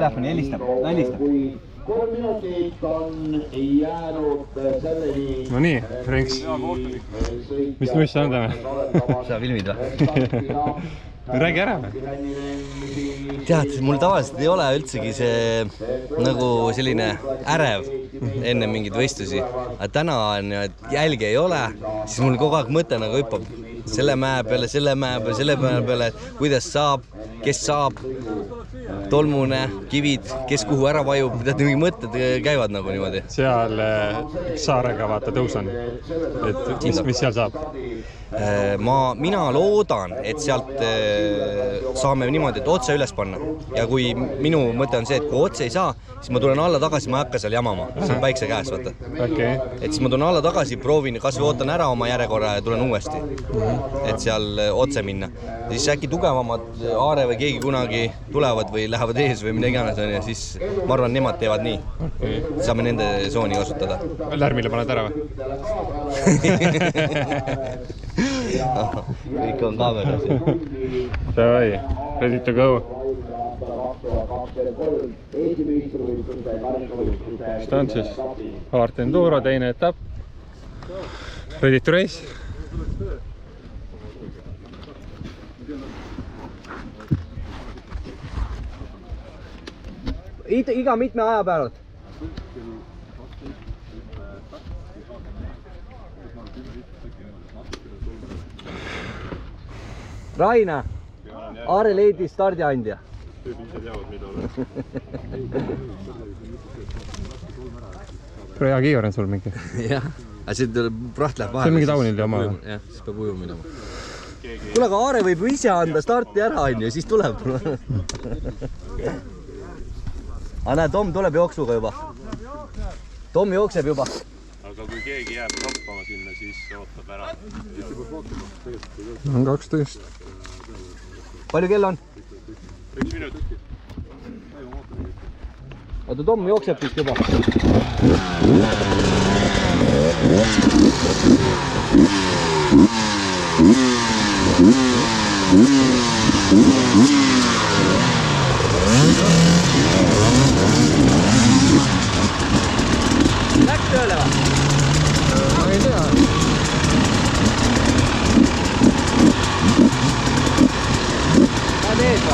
telefoni, helistab. 3 minutit on jäänud selleni... No nii, Renks. Mis nuss on täna? Sa filmid või? Räägi ära või? Tead, mul tavaliselt ei ole üldsegi see nagu selline ärev enne mingeid võistlusi. Aga täna on, et jälge ei ole, siis mul kogu aeg mõte nagu hüppab selle mäe peale, selle mäe peale, kuidas saab, kes saab, tolmune, kivid, kes kuhu ära vajub, tead, mingi mõtted käivad nagu niimoodi. Seal saarega vaata tõus on, et mis seal saab? Mina loodan, et sealt saame niimoodi, et otse üles panna. Ja kui minu mõte on see, et kui otse ei saa, siis ma tulen alla tagasi, ma ei hakka seal jamama. See on päikse käes, vaata. Okay. Et siis ma tulen alla tagasi, proovin, kas või ootan ära oma järjekorra ja tulen uuesti. Et seal otse minna. Ja siis äkki tugevamad Aare või keegi kunagi tulevad või lähevad ees või mida iganes on ja siis ma arvan, nemad teevad nii. Okay. Saame nende sooni kasutada. Lärmile paned ära või? Kõik on kaameras. Davai, ready to go. Mis ta on siis? Hard Enduro, teine etapp. Ready to race. Iga mitme aja pealt? Raina, Aare leidis stardiandja. Hea kiiver on sul mingi? Jah, aga see praht läheb vahel. See on mingi taunil ja oma. Jah, siis peab uju minema. Kuule, aga Aare võib ise anda starti ära, ja siis tuleb. Aga näe, Tom tuleb jooksuga juba. Tom jookseb juba. Aga kui keegi jääb roppama sinna, siis ootab ära. On 12. Palju kell on? 1 minut. Oota, Tom jookseb vist juba. Läks tööle või? Ma ei tea. Lähed ees või?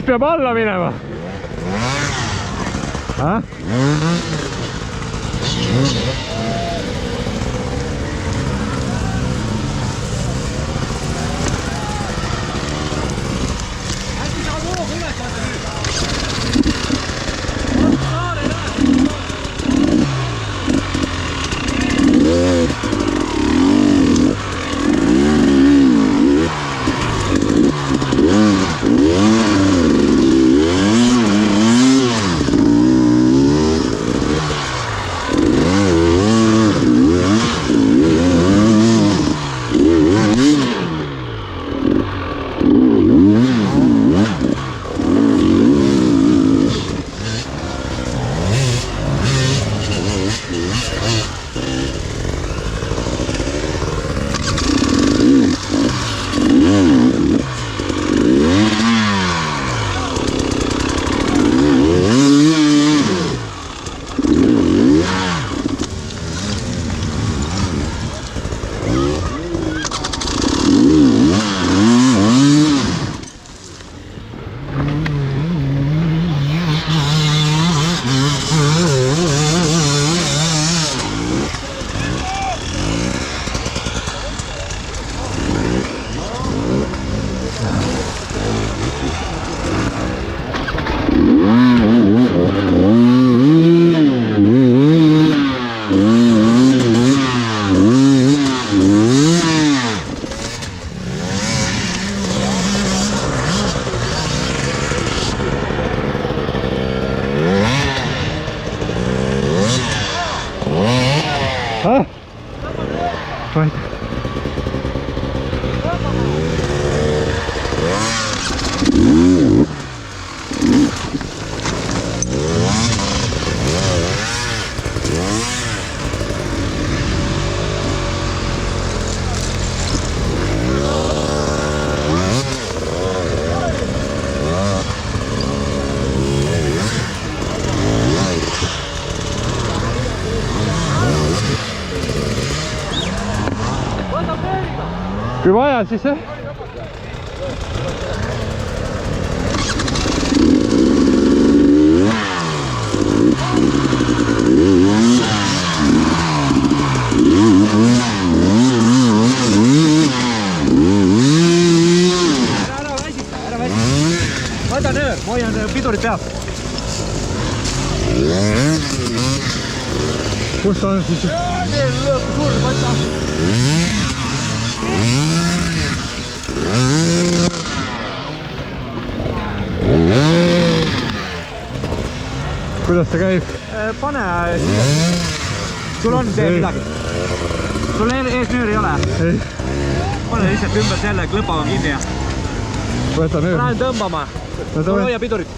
peab alla minema. Kui vaja, siis jah. Ära väsita. Võta nöör, ma hoian pidurit peab. Kus ta on siis? Suur võtta. Kuidas ta käib? Pane sul on tee midagi? Sul eesnöör ei ole? Ei. Pane lihtsalt ümber selle klõpaga kinni ja Võta nöör. lähen tõmbama. Mul hoia pidurit.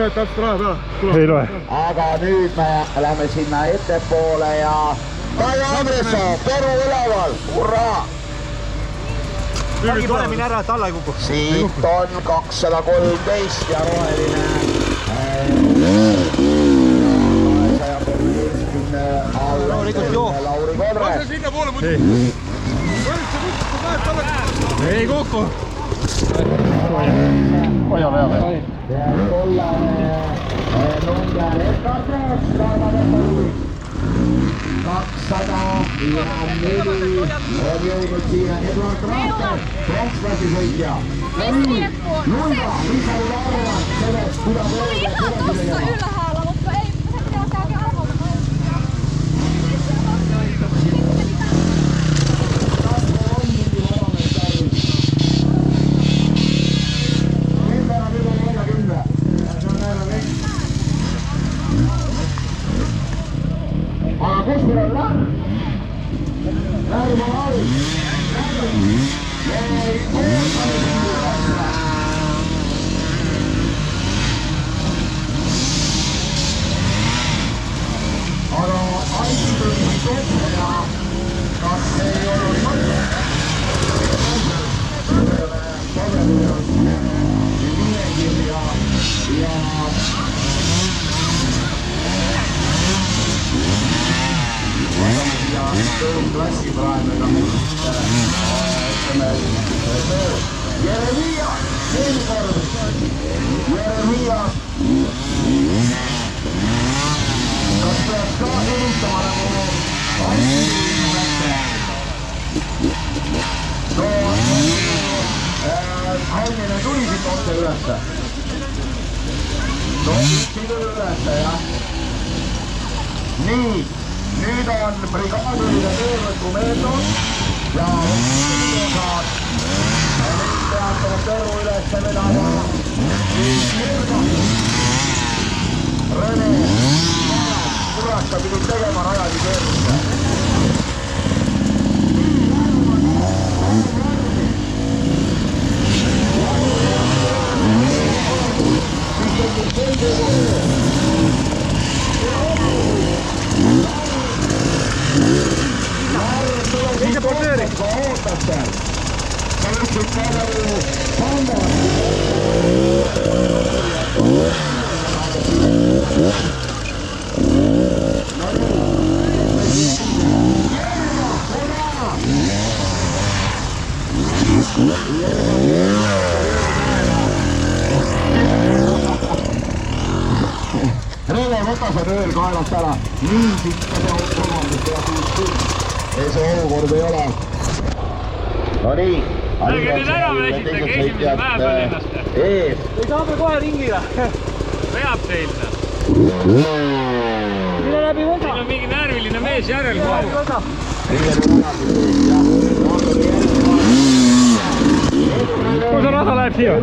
sööd täpselt raha peale. ei loe. aga nüüd me läheme sinna ettepoole ja Kaia Andresoo, Peru üleval, hurraa! Pagi panemine ära, et alla ei kuku. Siit on 213 ja roheline 213 Lauri Kodres. ei kuku. hoia peale. Kollane number Edgar Kroos, 204 on jõudnud siia Eduard Raaster, pronkslassi sõitja. Ja nüüd, Julga, mis sa nüüd arvad sellest, kuidas Ihan tossa ylhäällä, mutta ei, se pitää käydä alhaalta. aga kus meil on Lärm? Lärm on all. aga Aiki tuli kokku ja kas ei olnud mõte? ja klassi praegu Jeremia, veel kord Jeremia. Kas peaks ka helistama nagu Halline tuli siit otse ülesse. Tuli ülesse, jah. Nii, nüüd on brigaadiline töövõtumeetod ja osad peatavad Tõru ülesse vedama. Rene, kurat, sa pidid tegema rajadi keerusse. Mikä porteeri? Rene, võta see rööl kaelast ära. Nii sitta see kolmandust ja siis küll. Ei, see olukord ei ole. No nii. Ärge nüüd ära väsite, käisime mäe peal ennast. Ees. Ei saame kohe ringile. Veab seilda. Mine läbi võta. Siin on mingi närviline mees järel kohe. Kus on rada läheb siia?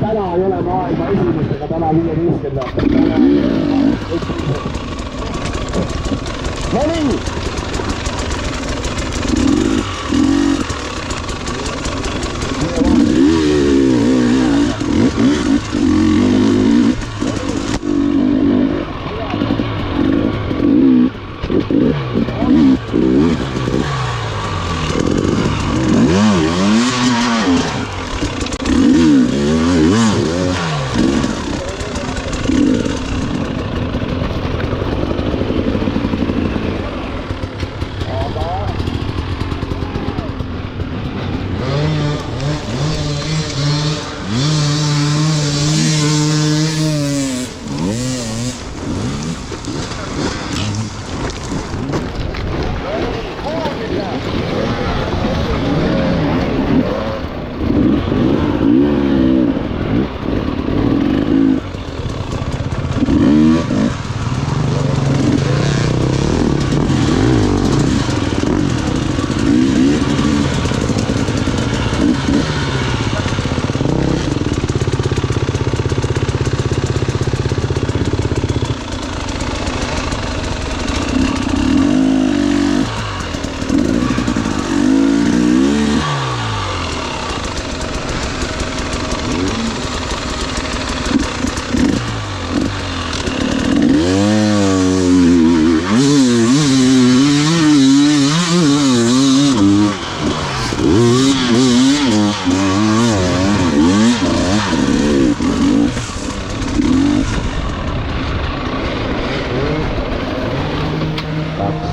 Täna ei ole maailma esimestega, täna 15. No nii!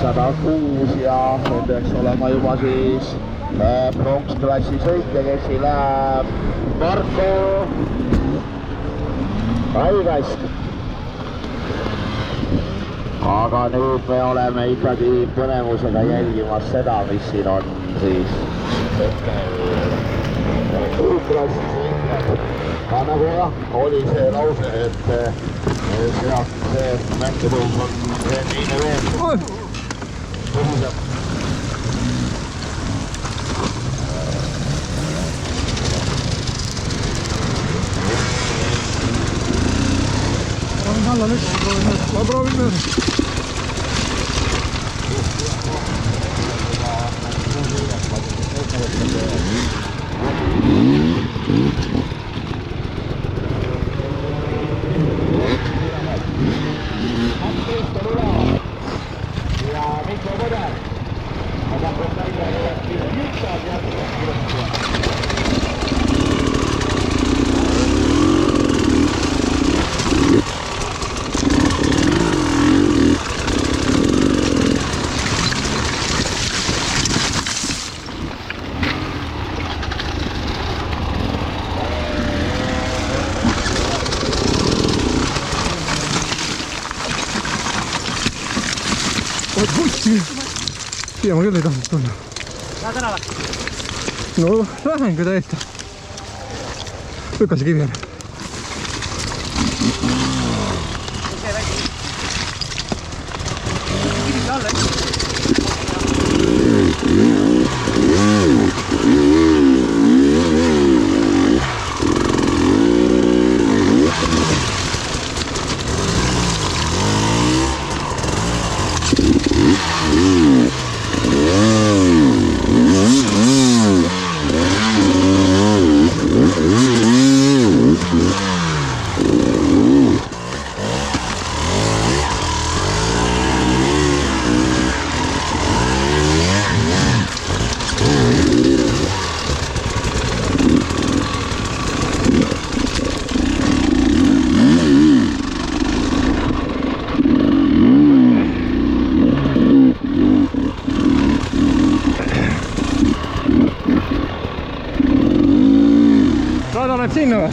106 ja nüüd peaks olema juba siis pronksklassi sõitja, kes läheb Marko Haigast. Aga nüüd me oleme ikkagi põnevusega jälgimas seda, mis siin on siis klassi sõitjad. Aga nagu jah, oli see lause, et sealt see mängitõus on teine veel. Tõhusam. Alla nüüd, ma proovin nüüd. Siia ma küll ei tahtnud tulla. Lähed ära või? No lähen ka täiesti. Lükka see kivi ära. Okei, väike. Kivi alla, eks? Rada läheb sinna või?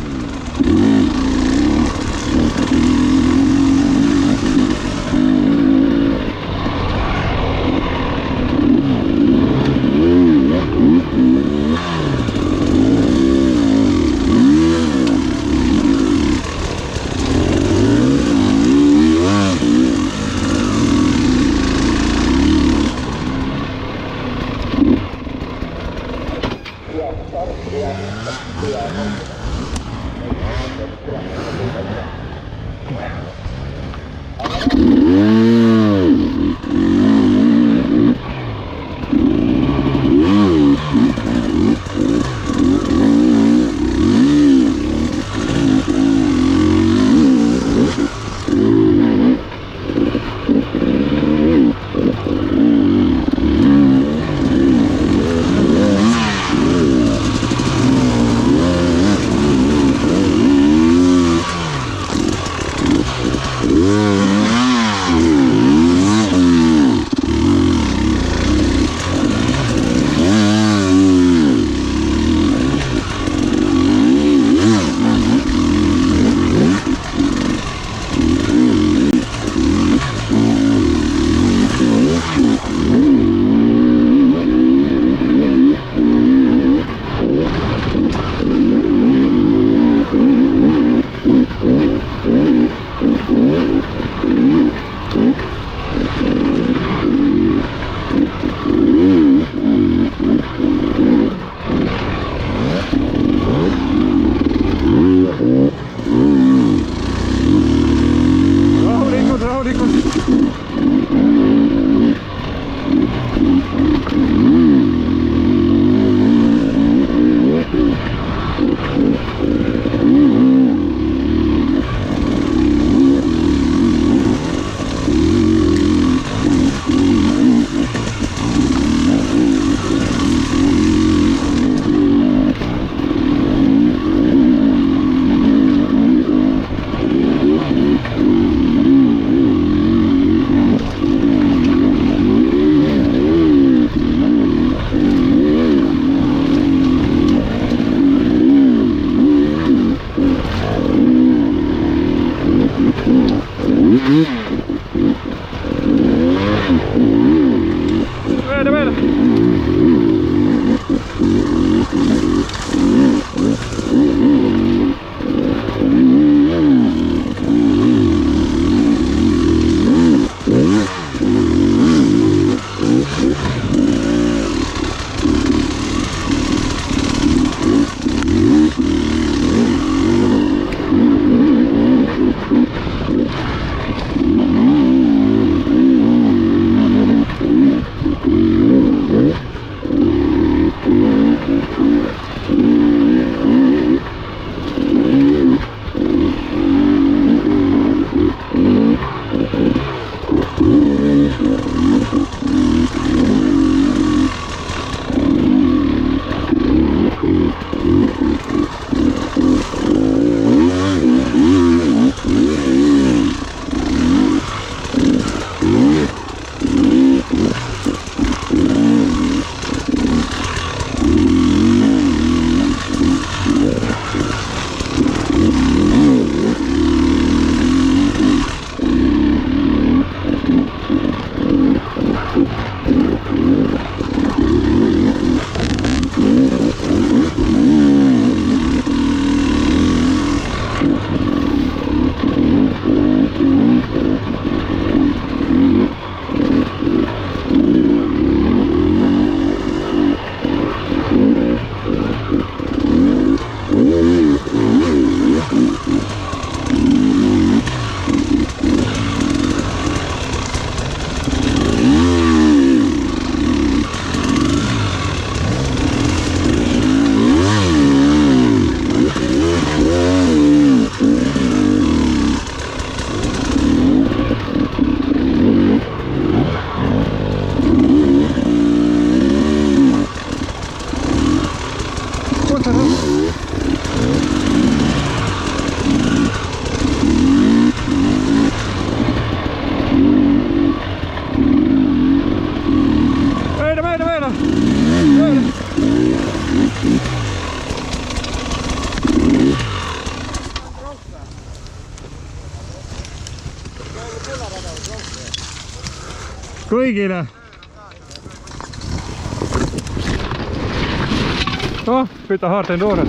kõigile. Oh, Pyta Hard Enduro.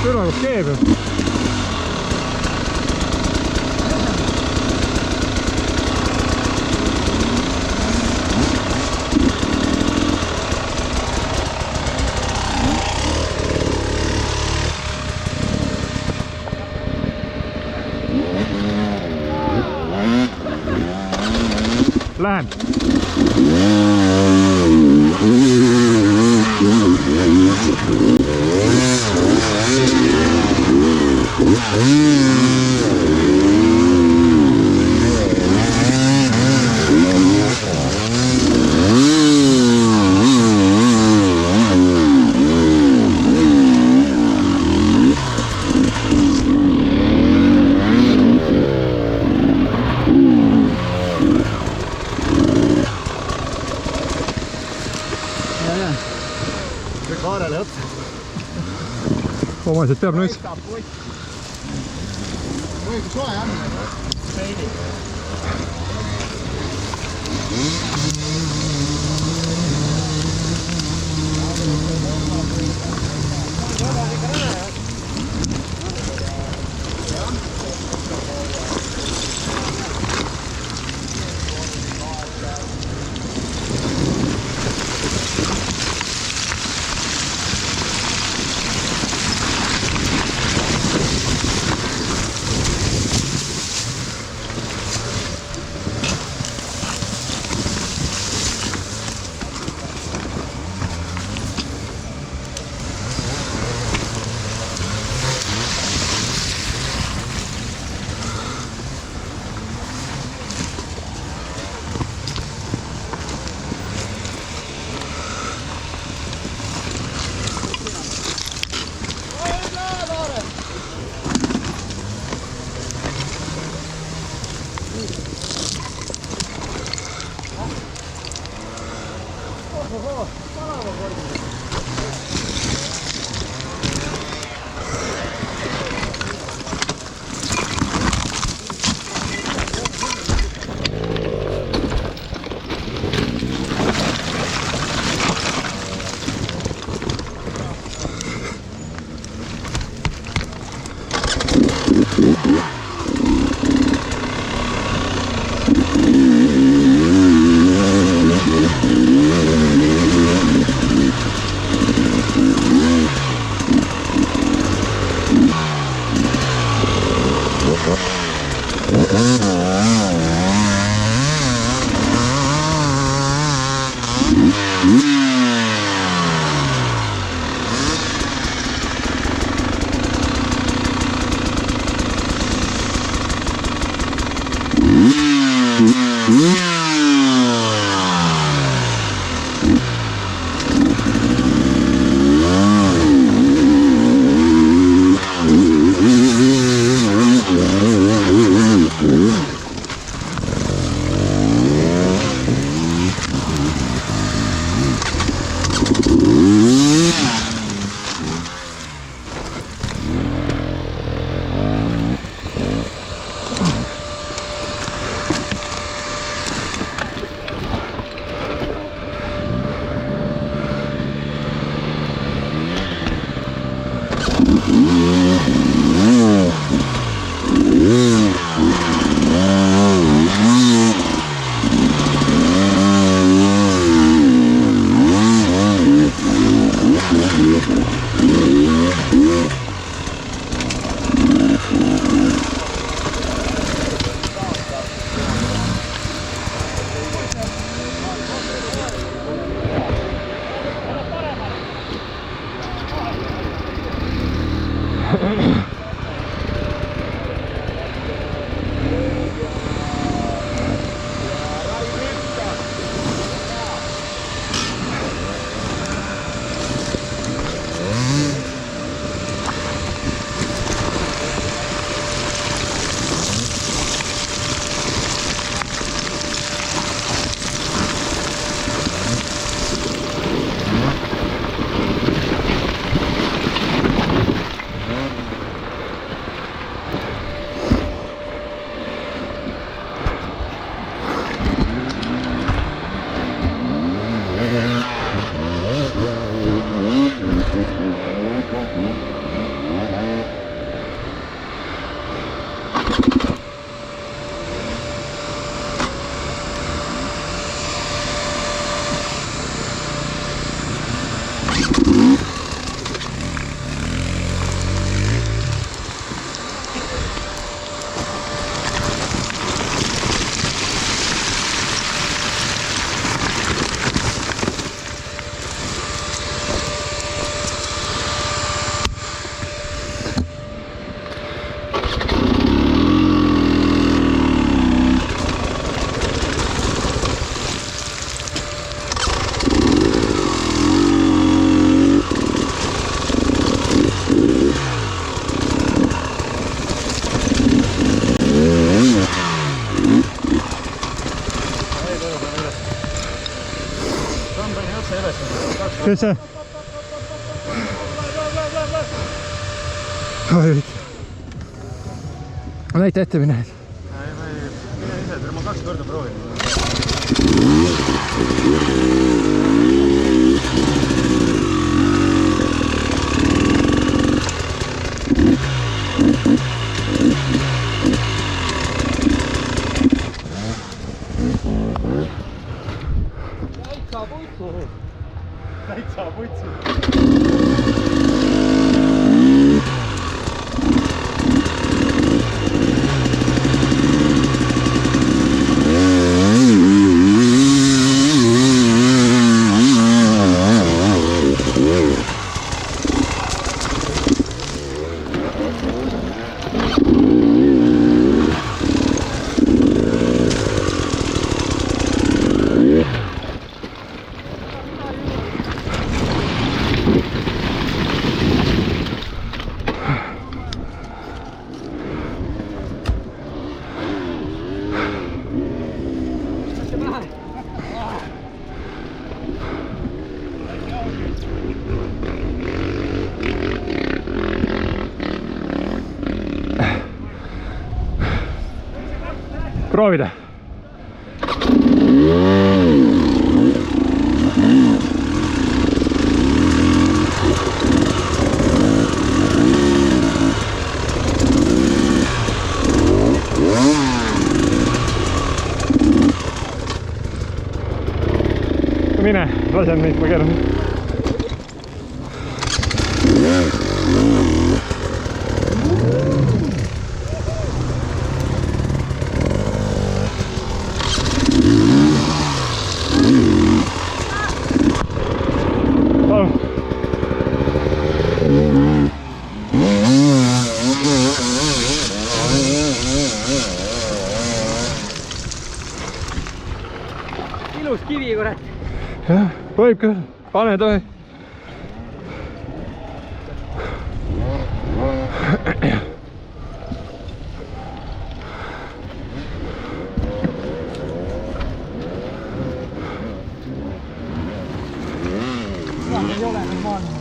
Türa, kus keeb ju. Lähen. Kaarele otsa. Omasid peab nüüd. Või kui soe on. Kes see? Näita ette mine. Mine ise, ma 2 korda proovin. Täitsa putsu. Proovida. Mine, lasen neid, ma keeran. Ilus kivi, kurat. Jah, võib küll. Pane tohi. Ei ole normaalne.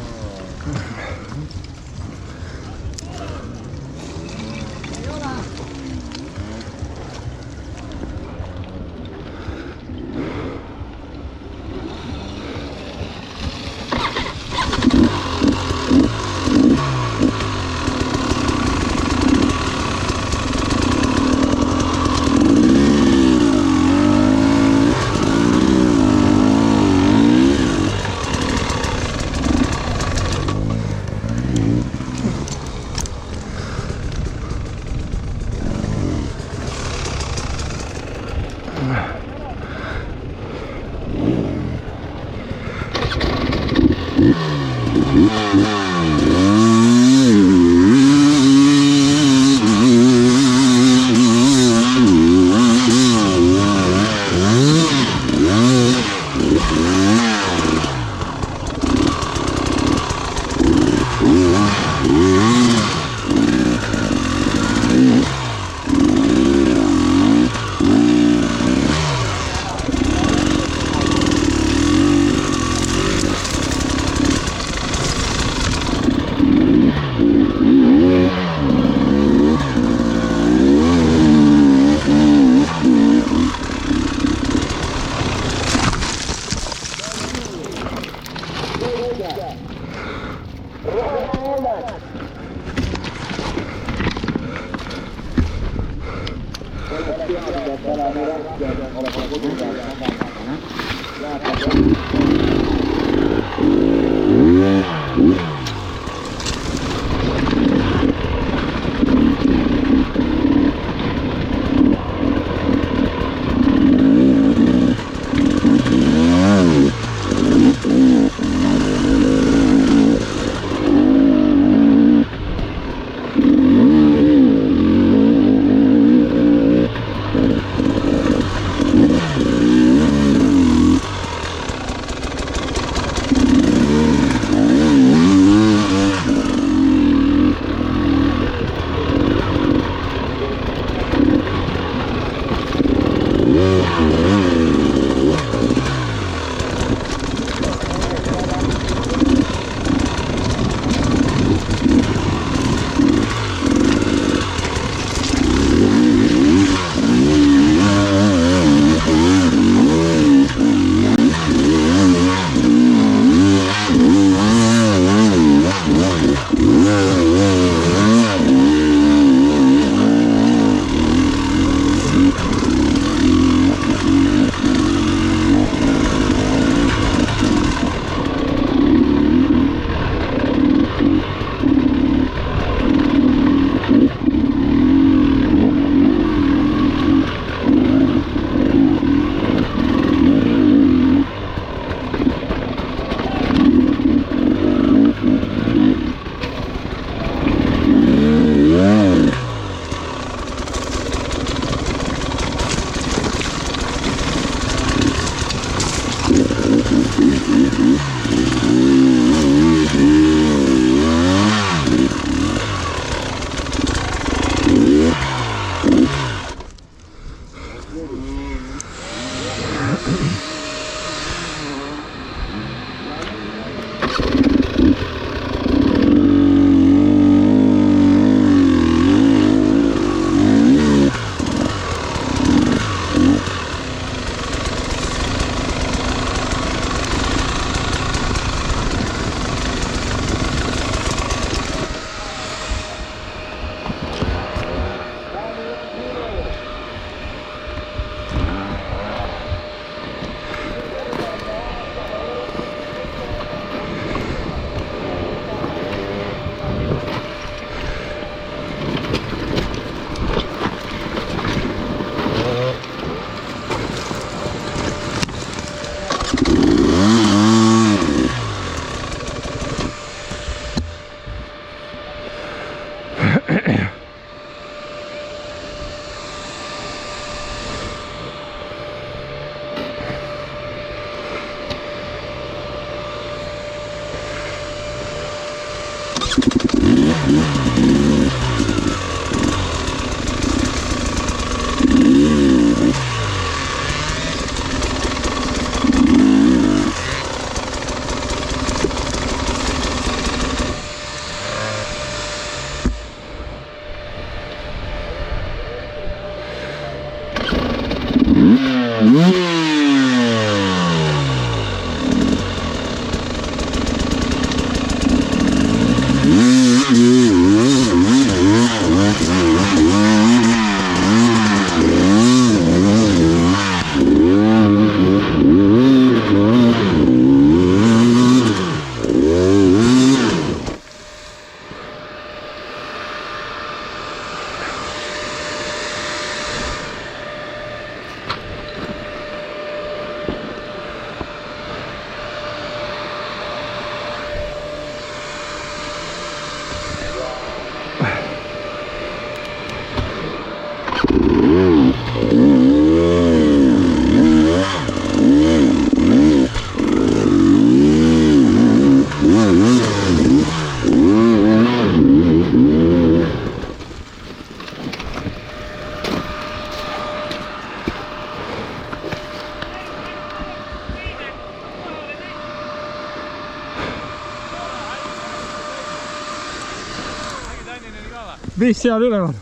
Mis seal üleval?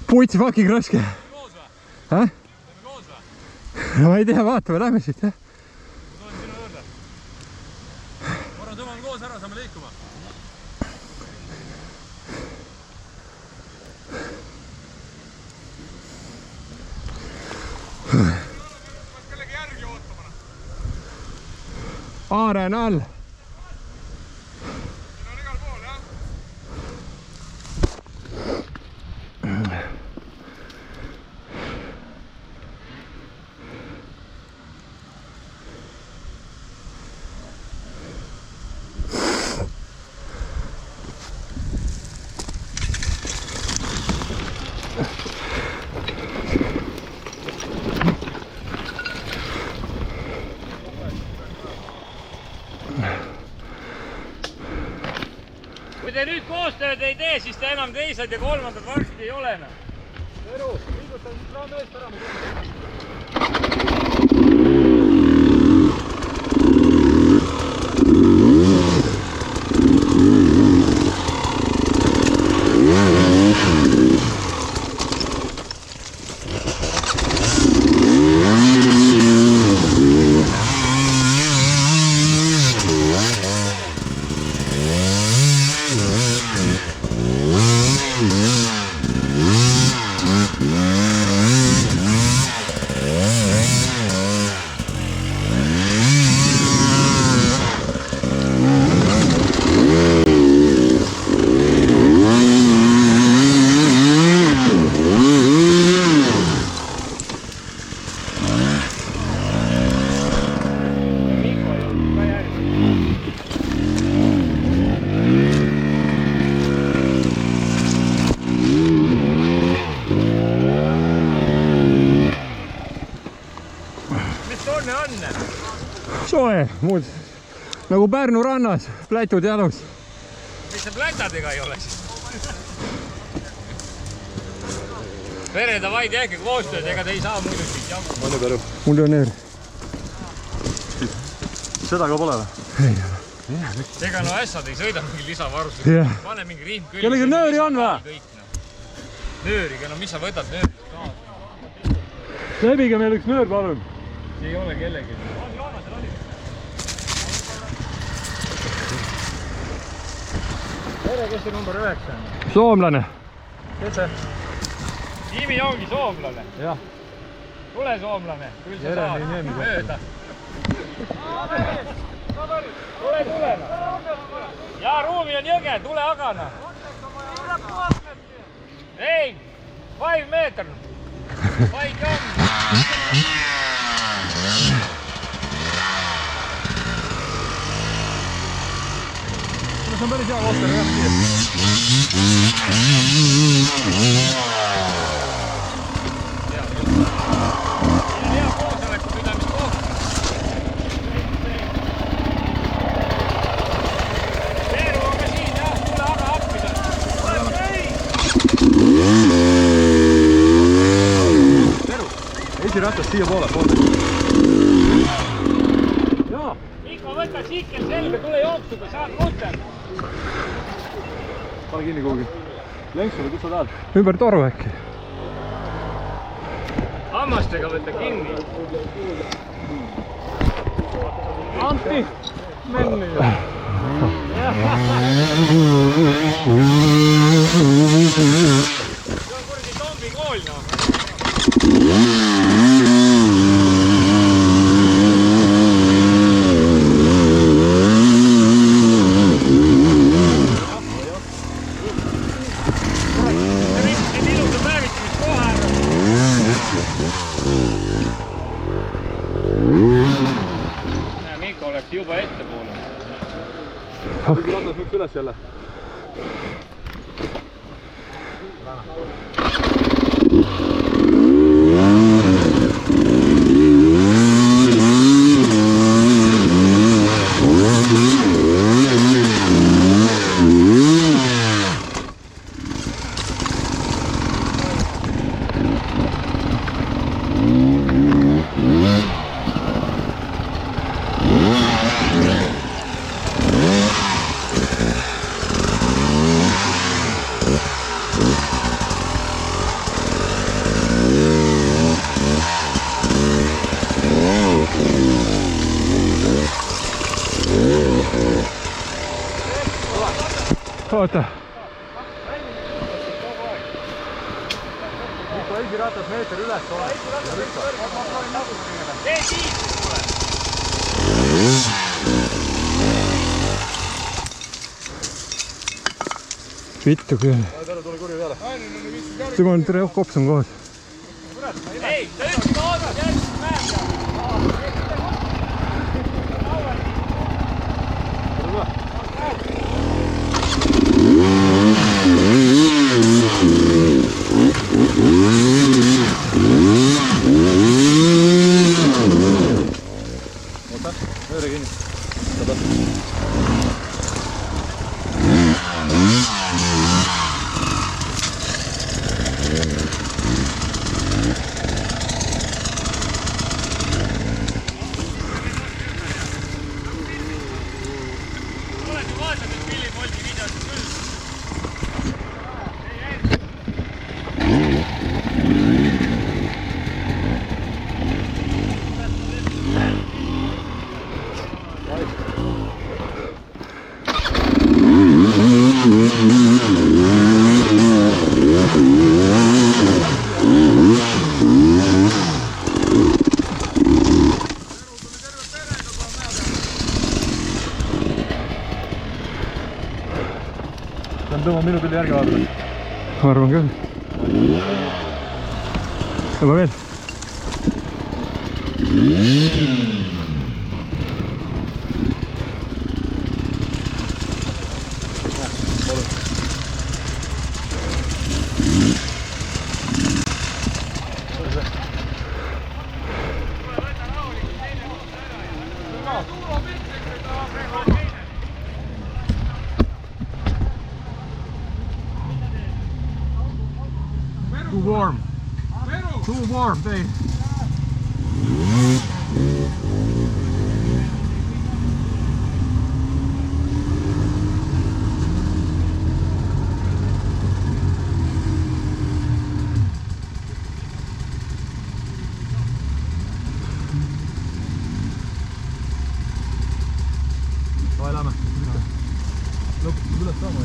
Puits fucking raske. Häh? Ma ei tea, vaatame, lähme siit, jah. Ma tulen sinu juurde. Korra tõmban koos ära, saame liikuma. Kellegi järgi ootama. Aare on all. Siin on igal pool, jah? Kui te nüüd koostööd ei tee, siis te enam teised ja kolmandad varsti ei ole enam. Eru, liigutan raami eest ära. Soe, muud nagu Pärnu rannas, plätud jalus. Mis see plätadega ei ole siis? Pere, davai, tehke koostööd, ega te ei saa muidu siit jagu. On ju, Peru? Mul on nöör. Seda ka pole või? Ega no ässad ei sõida mingi lisavarustusega. Jah. Pane mingi rihm külge. Kellegi nööri on või? Nööriga, no mis sa võtad nööri kaasa? Lebige meil üks nöör, palun. See ei ole kellegi. Tere, kes see number 9 on? Soomlane. Kes see? Tiimi ongi soomlane. Jah. Tule soomlane, küll sa Tere, saad nii neemi mööda. Tule. Jaa, ruumi on jõge, tule agana. Ei, 5 meeter. Paik on. See on päris hea kohtel, jah. Hea koosoleku pidamise koht. Veeru on ka siin, jah, tule aga appida. Veeru, esiratas siia poole. Jaa. Mikko, võta siikel selga, tule jooksuga, saad mutter. Pane kinni kuhugi. Lenksule, kus sa tahad? Ümber toru äkki. Hammastega võta kinni. Antti! Menni! See on kuradi zombikool, noh. Mikko oleks juba ettepoole. Ratas nüüd üles jälle. oota. Kui esiratas meeter üles ole. Tee siit kuule. Vittu küll. See on tere kops on kohas. Ei, ta üks kaadad järgmist määrda. Tõmba minutil järgi vaadata. Ma arvan küll. Tõmba veel. Too warm, Dave. Vai lämä. Lõpuks üles saama.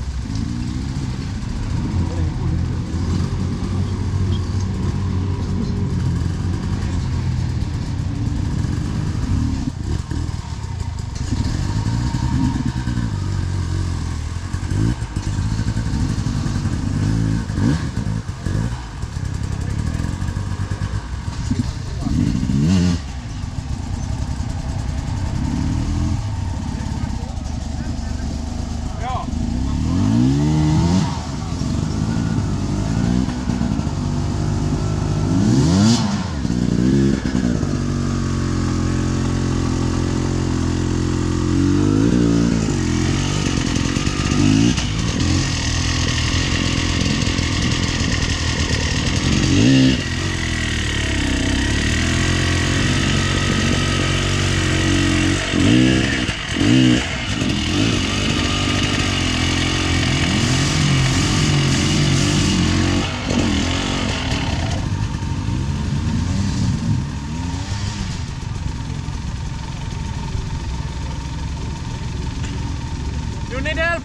You need help?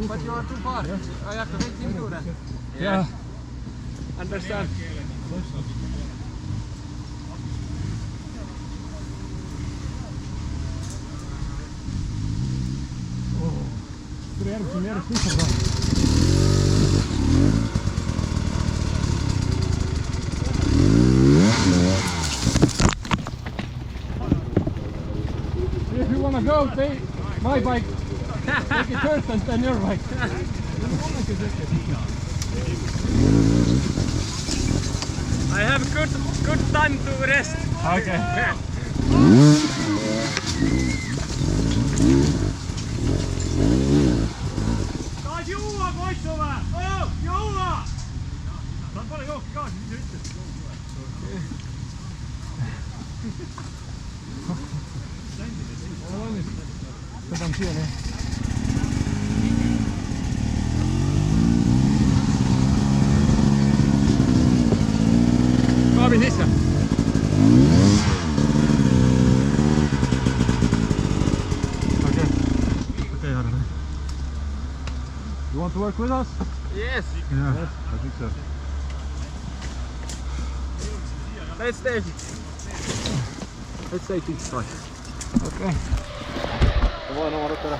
But you are too far. I have to wait him to that. Yeah. Understand? If you wanna go, take my bike. Take it first and then your bike. I have good time to rest. Okay. Taas juua, Koitsu vai? Oo, juua! Saat paljon joukki kaasi, niin se itse. Võtame siia nii. Kaabi sisse. Okei, Harri. You want to work with us? Yes. Yeah, I think so. Let's take it straight. Okay. Ma voin oma ruttu ära.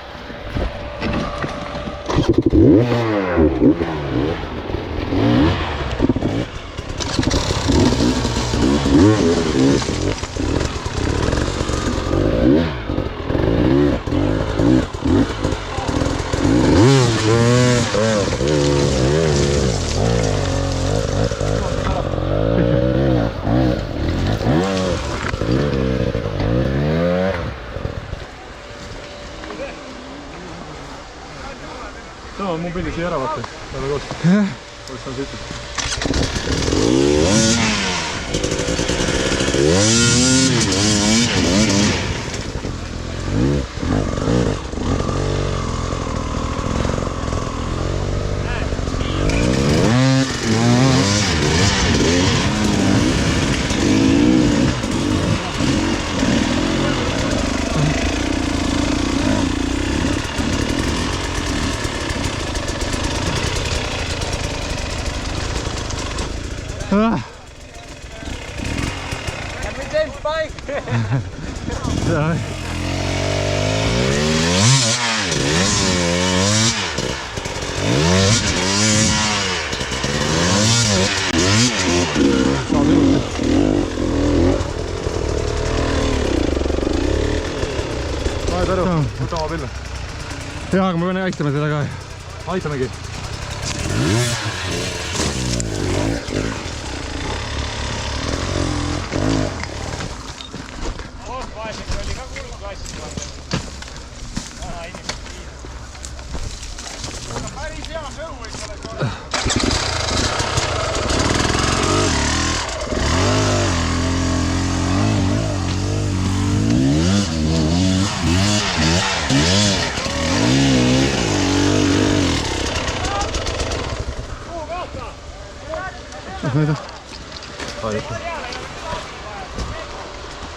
Tämä on mun pilli siia ära vaata. Täällä koos. Olis on siit. Can we change bike? Jaa. Saad ilusti. Vai Taru, võta oma pille. Jaa, aga me peame aitama teda ka. Aitamegi. Vaisek oli ka kulkassi. Vähän inimesi kiinni. Päris hea sõu võiks oleks olla. Las näida.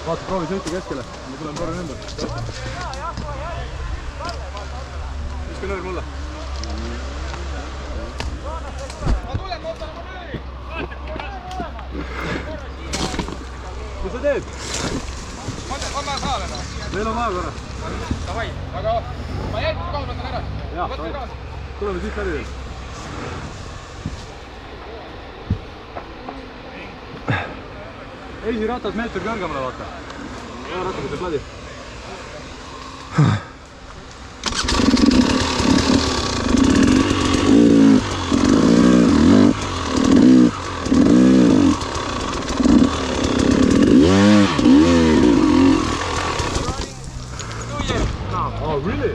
Vaata, proovi sõita keskele. Ma tulen korran ümber. Viska nöör mulle. Ma tulen, ma ootan oma nööri. Mis sa teed? On mä saalen või? Meil on vaja korra. Davai, aga ma jäin kolmandan ära. Jaa, Võtme kaasa. tuleme siit läbi veel. Eesiratas meeter kõrgemale vaata. Hea rattaga teeb läbi. Oh, really?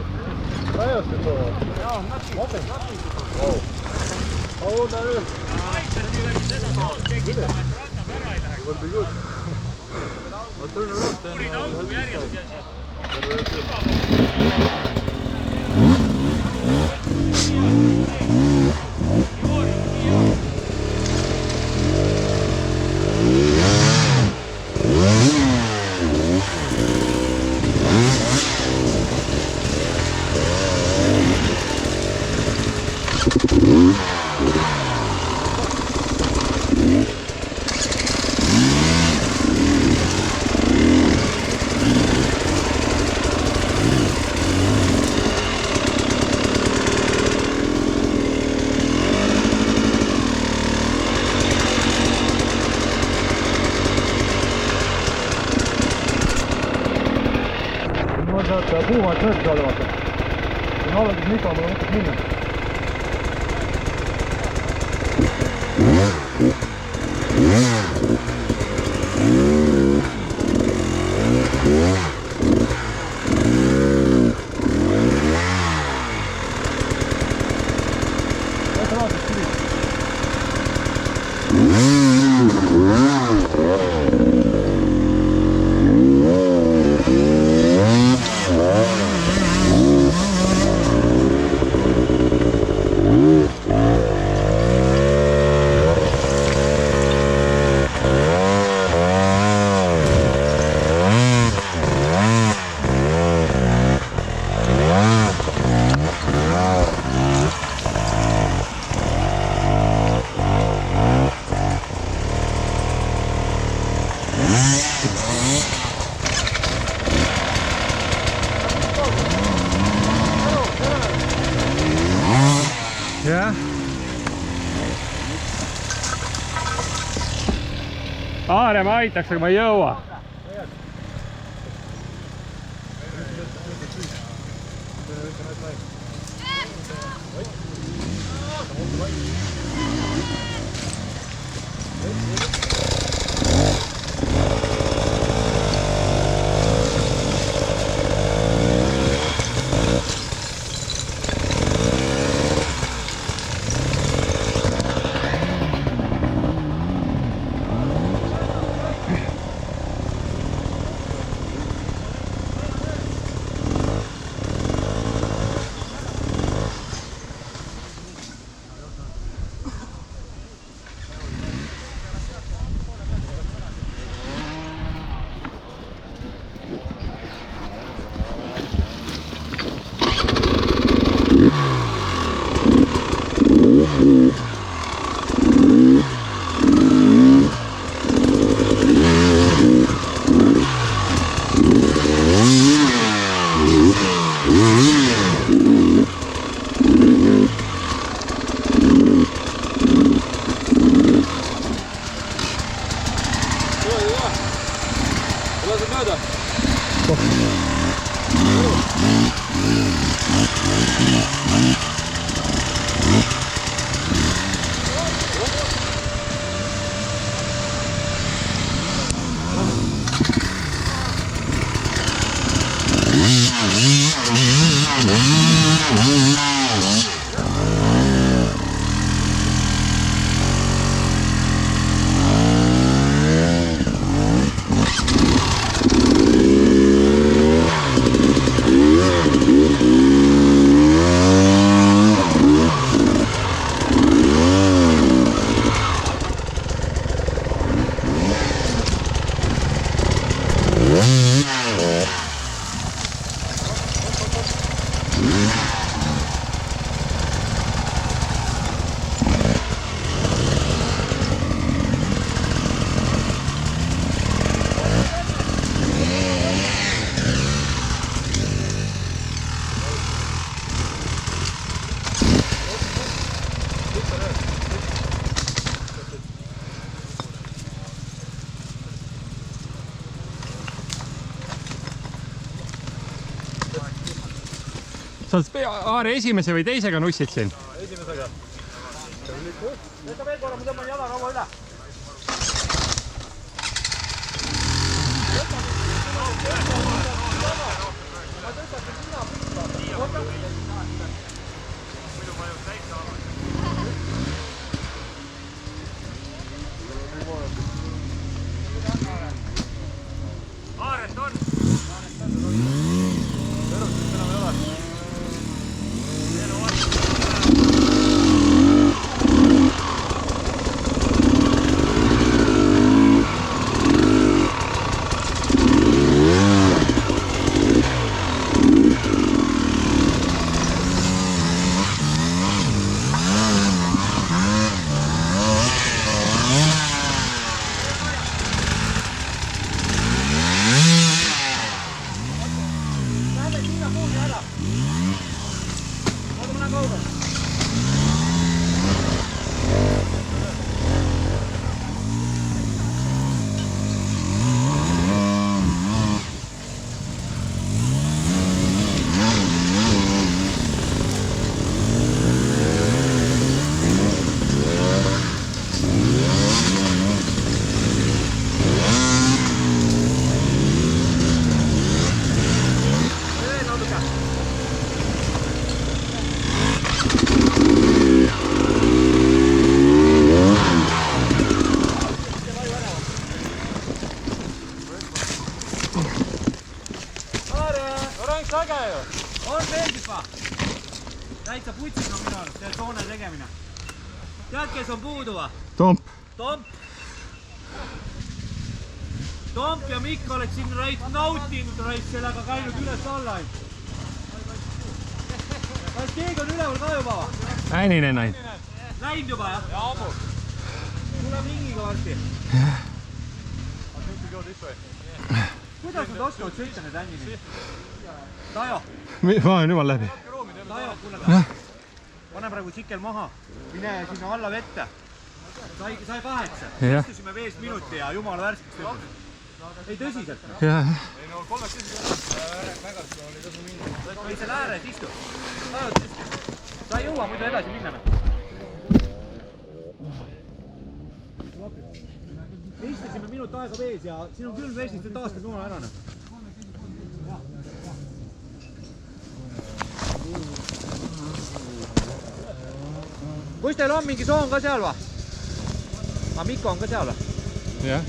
Täiesti tore. Jaa, nothing. Oh, no nüüd. Will be good. I'll turn around then. I'll help you start. Saad kuumad mööda saada vaata. See on alendus Mika, mul on mõttes minna. Maarja, ma aitaks, aga ma ei jõua. Sa oled Aare esimese või teisega nussid siin? Esimesega. Võta veel korra, ma tõmban jalaraua üle. Aaret on! Täitsa putsis on minu arust, see toone tegemine. Tead, kes on puudu va? Tomp. Tomp ja Mikk oleks siin nautinud sellega käinud üles alla. Kas keegi on üleval ka juba va? Äänine näin. Läinud juba jah? Ja ammu. Tuleb ringiga varsti. Kuidas nad oskavad sõita need ännini? Tajo. Ma olen jumal läbi. Tajo, kuule pane praegu sikel maha. Mine sinna alla vette. sai 8. Jah. Istusime vees minuti ja jumala värskeks tõmbus. Ei tõsiselt. Jah. Ei seal ääres istu. Sa ei jõua muidu edasi minna. Me istusime minut aega vees ja siin on külm vees, siis taastab jumala ära. Kus teil on mingi soon ka seal va? Aga Mikko on ka seal va? Jah.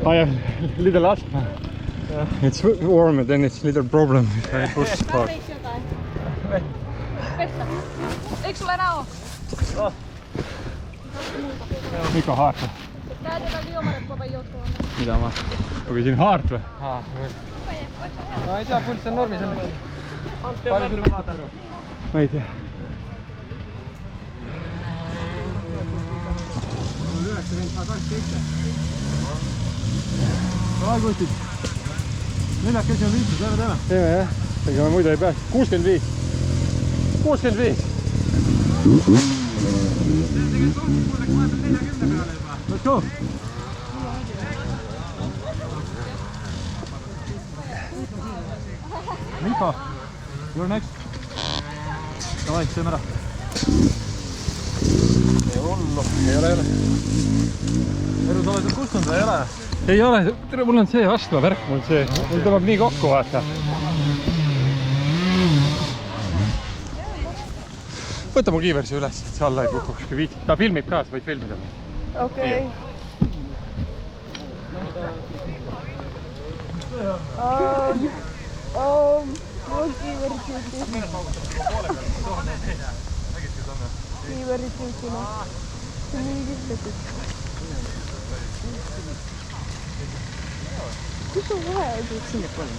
I have little asthma. Yeah. It's warm and then it's little problem if I push hard. Tarviiks jotain? Vettä. Eikö sulla enää oo? Mikä haart või? Käytetään juomareppuva juttua. Mida ma? Onko siin haart või? No ei tea, pulss on normis. Palju sul vaatad? Ma ei tea. 927. Ai kutid. Neljakesi on 5, lähme teeme. Teeme jah, ega me muidu ei pääse. 65. 65. Let's go. Mikko, you're next. Davai, teeme ära. Ei hullu. Ei ole. Eru, sa oled seal kustunud või ei ole? Ei ole, tere, mul on see astma värk, mul tuleb nii kokku vaata. Võta mu kiiversi üles, et see alla ei kukuks, kui viitsid. Ta filmib ka, sa võid filmida. Okei. Mul kiiveritiutuna. See on nii kistetud. Kus on vahe? Sinne kolm.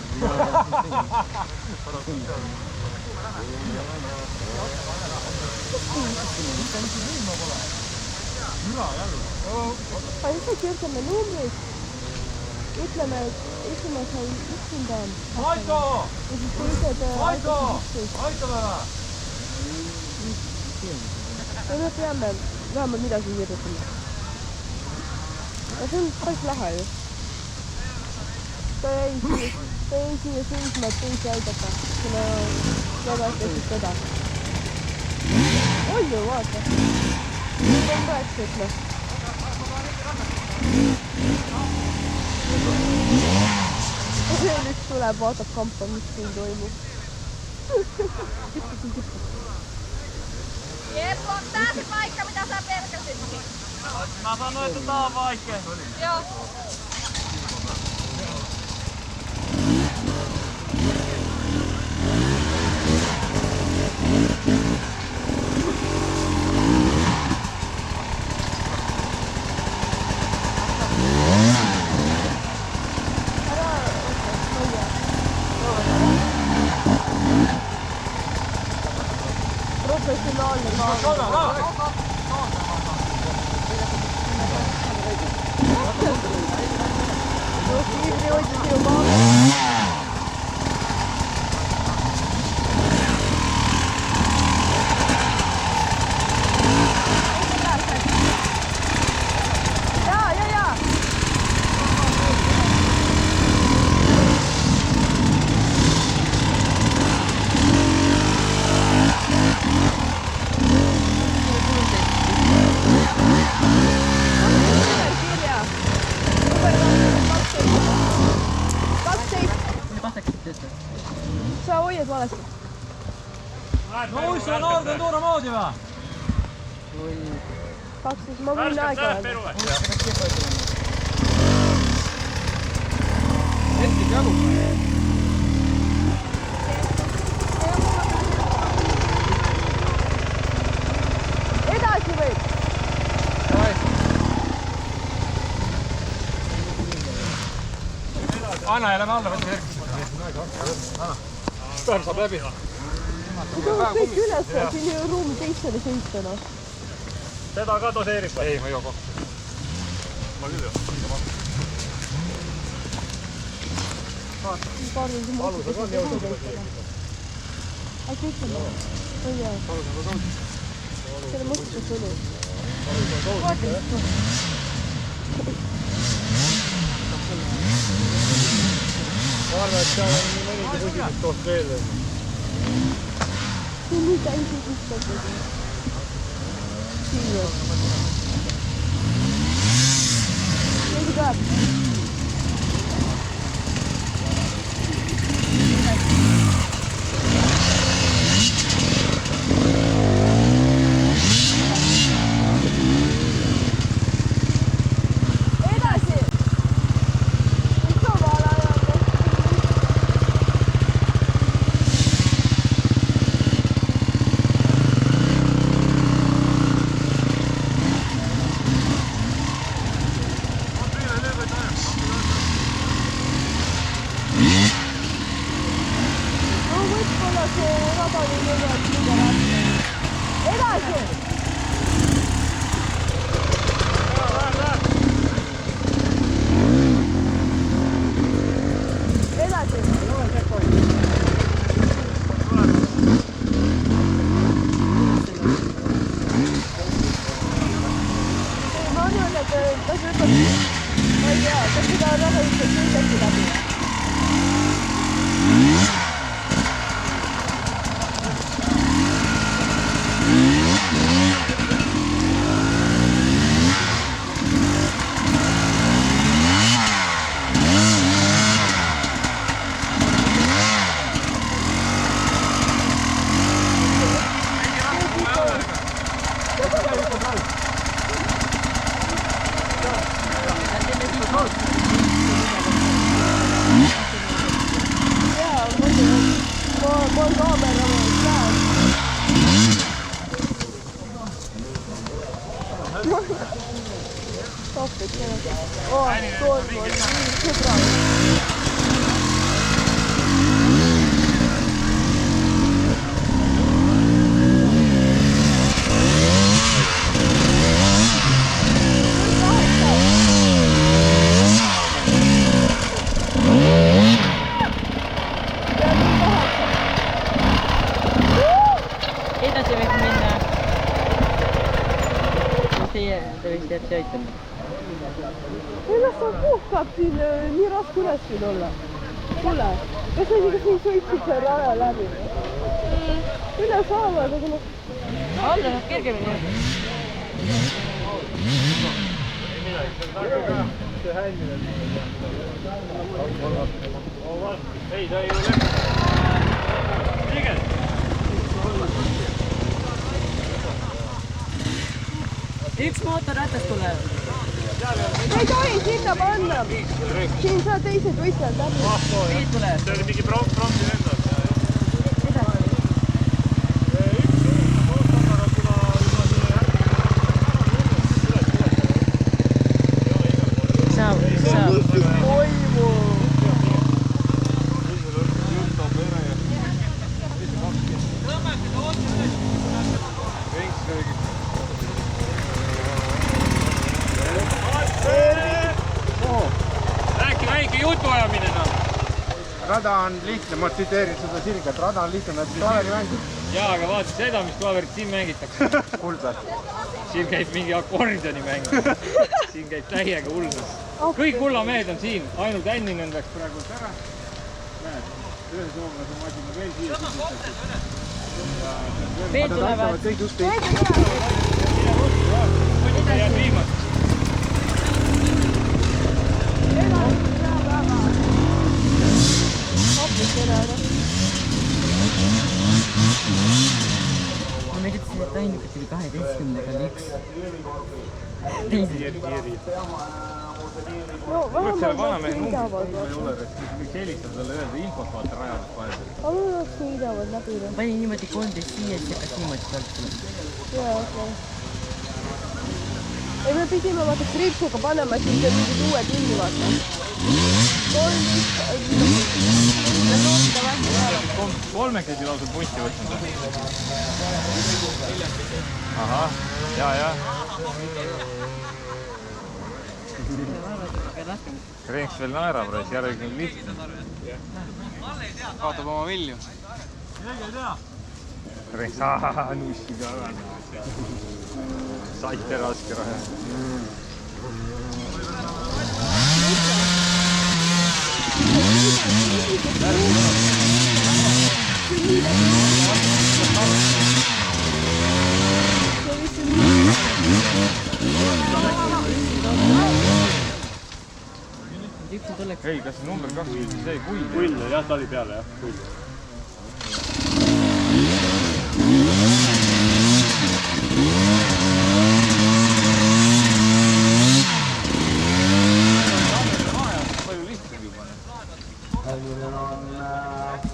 Aga ise kirjutame numbrid. Ütleme, et esimene sai üksinda. Aito! Ja siis teised Aito! Aito väga! Ja me peame vähemalt midagi kirjutama. Ja see on päris lahe ju. Ta jäi siia seisma, et teisi aidata. Kuna väga hästi teda. On ju, vaata. Nüüd on 8, ütle. Veel üks tuleb, vaatab kampa, mis siin toimub. Jeppo, tää se paikka, mitä sä pelkäsit. Mä sanoin, että tää on vaikea. Joo. professionaalne kaamera. Igri hoidis ju kaamera. Sa hoiad valesti. No uissa on aega tuura moodi va? 12, ma võin aega öelda. Hetki jagu. Edasi võib. Anna ja lähme alla, võtame järgmist. Päev saab läbi. Tõus kõik üles, siin ei ole ruumi teistele sõitana. Seda ka doseerib või? Ei, ma joo kokku. Ma küll joo. Paaril siin mõttes on jõuda teistele. Aga kõik on jah. On jah. Selle mõttes oli. Ma arvan, et seal on nii mõnigi pusitust koht veel. See on nii täisi kustatud. Siin on. Keegi tuleb. Ennast on puhkab siin nii raske üles siin olla. Kuule, kas sa isegi siin sõitsid selle raja läbi? Üle saavad, aga noh... Alla saab kergemini. Ei, ta ei ole liiget. Üks mootorratas tuleb. Ei tohi sinna panna. Siin saa teised võistlevad läbi. Viid tuleb. See oli mingi pronksi lendab. rada on lihtne, ma tsiteerin seda Sirgat, rada on lihtne, nad Klaveri mängib. Jaa, aga vaata seda, mis klaverit siin mängitakse. Kuldad. Siin käib mingi akordioni mäng. Siin käib täiega hullus. Kõik hullamehed on siin, ainult Änninen läks praegu ära. Näed, ühe soomlase masina veel siia. Veel tulevad. Kõik just Muidugi jääb viimast. Ma ütlesin, et ainuke tuli 12-ga oli üks. No vähemalt Ei sõidavad. ole, võiks helistada talle öelda infot vaata rajadest vahel. Aga nad sõidavad läbi. Pani niimoodi 13 siia, et hakkas niimoodi pealt tulema. Jaa, okei. Ei, me pidime vaata kriipsuga panema, et siis on mingid uued ilmi vaata. 13. Kolmekesi lausa punti võtnud. Ahah, jaa. Renks veel naerab, järgi on lihtne. Kaatab oma vilju. Renks, nussi ka väga. Saite raske rahe. Ei, kas number 2 see Kull? Kull, jah, ta oli peale, jah. Kull. Palju lihtsam juba. Änninen on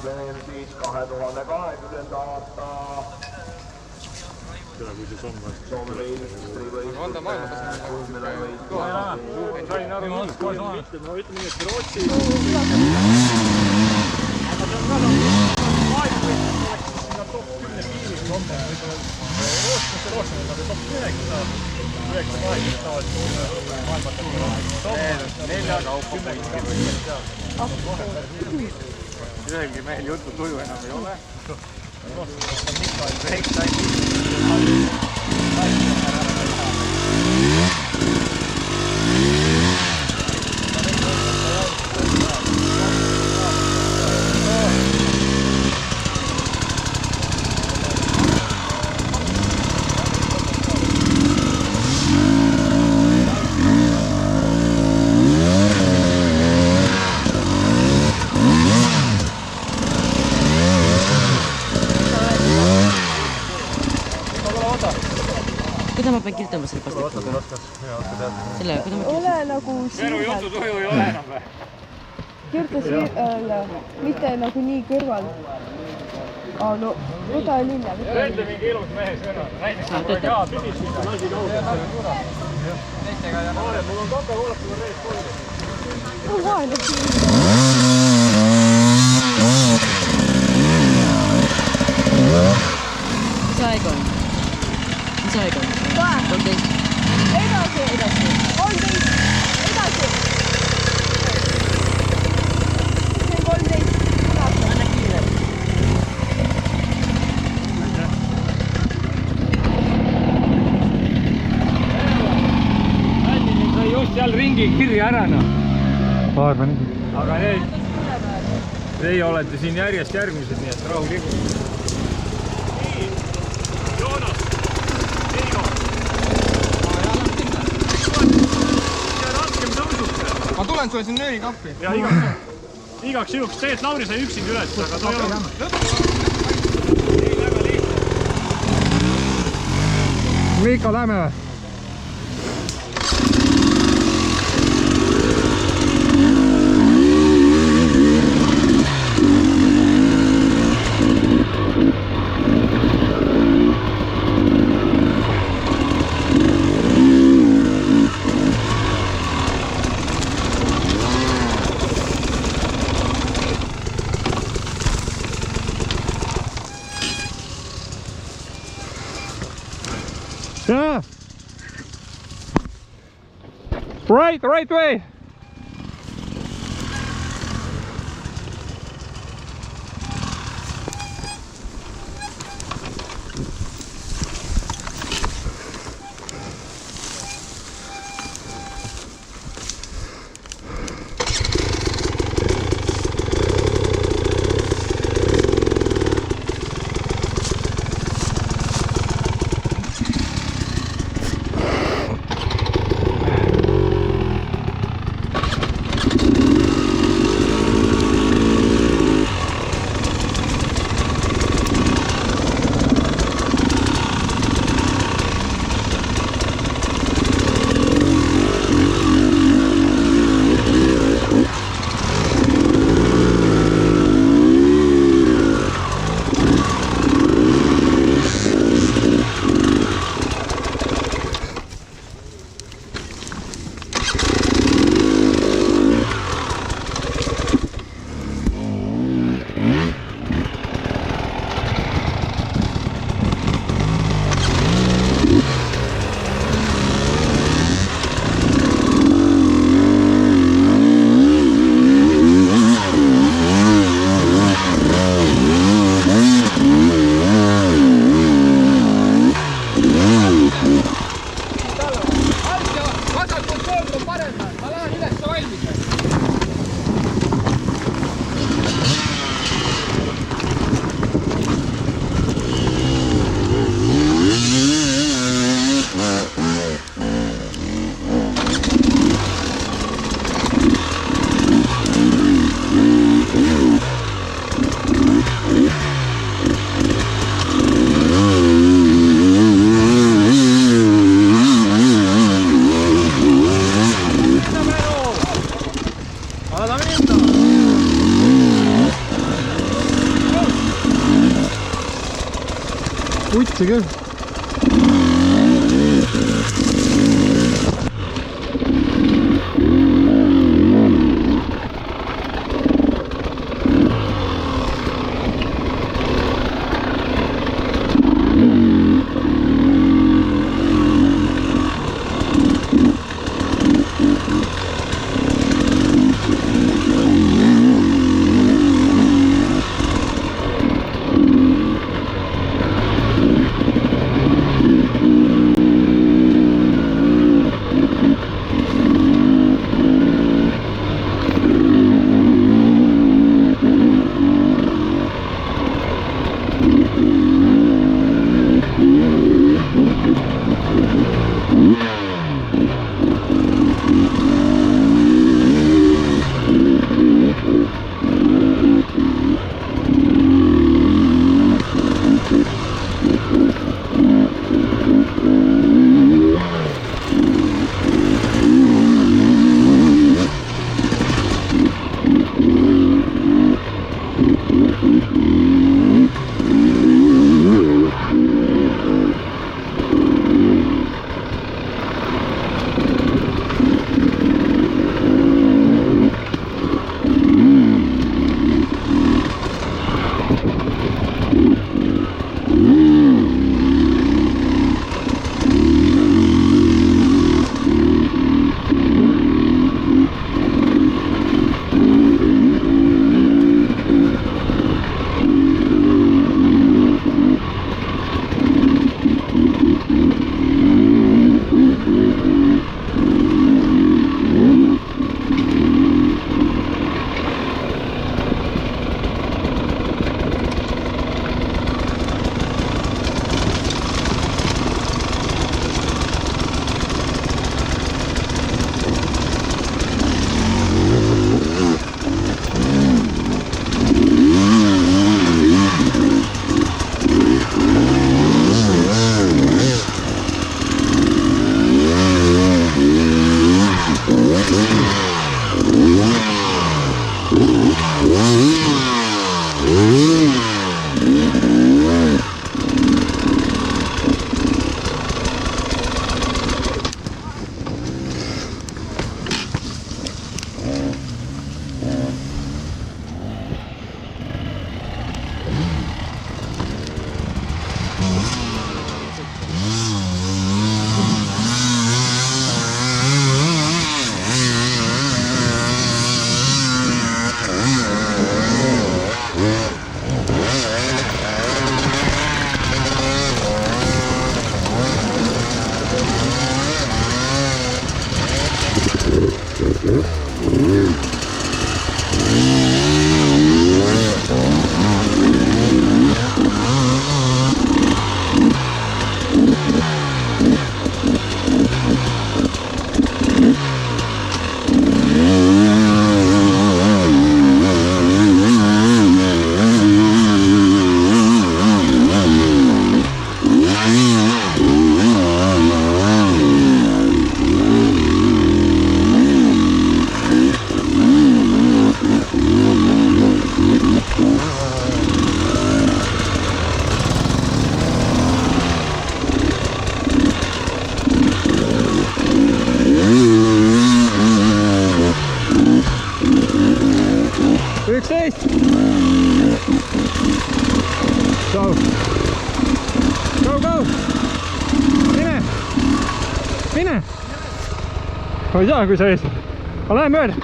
veel siis 2020. aasta Soome meistrivõistlusel. On ta maailmatasandil? Sain aru, ma ütleme nii, et Rootsi. Aga see on ka maailmavõistlusel oleks sinna top 10 piiris Soome. Rootsi on top 9 saab. 9-8 saavad maailmatasandil. 4 kaupa võistlusel. Ühelgi mehel jutu tuju enam ei ole. Kuidas ma pean kirjutama selle pastikuga? Selle, kuidas ma kirjutan? Ole nagu Veru jutu tuju ei ole enam või? kirjuta mitte nagu nii kõrval. No, võta linna. Öelda mingi ilus mehe sõna. Näiteks jaa, pidid lasi kaugelt. Teistega ja noore, mul on Coca-Cola reis kooli. On vaene siin. Mis aeg on? Mis aeg on? 13. Edasi. 13. Edasi. See 13. Anna kiire. Änninen sai just seal ringi kirja ära, noh. Arvan nii. Aga need, teie olete siin järjest järgmised, nii et rahulikult. Nii, Joonas, Heigo. Ja raskem tõusuke. Ma tulen sulle siin nöörikappi. Ja igaks juhuks, see, et Lauri sai üksingi üles, aga ta ei ole. Ei, väga lihtne. Miika, lähme või? Yeah. Right way. Putsi küll. Go. Go, go. Mine. Mine. Ma ei tea, kui sa ees. Ma lähen mööda.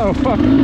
Oh fuck.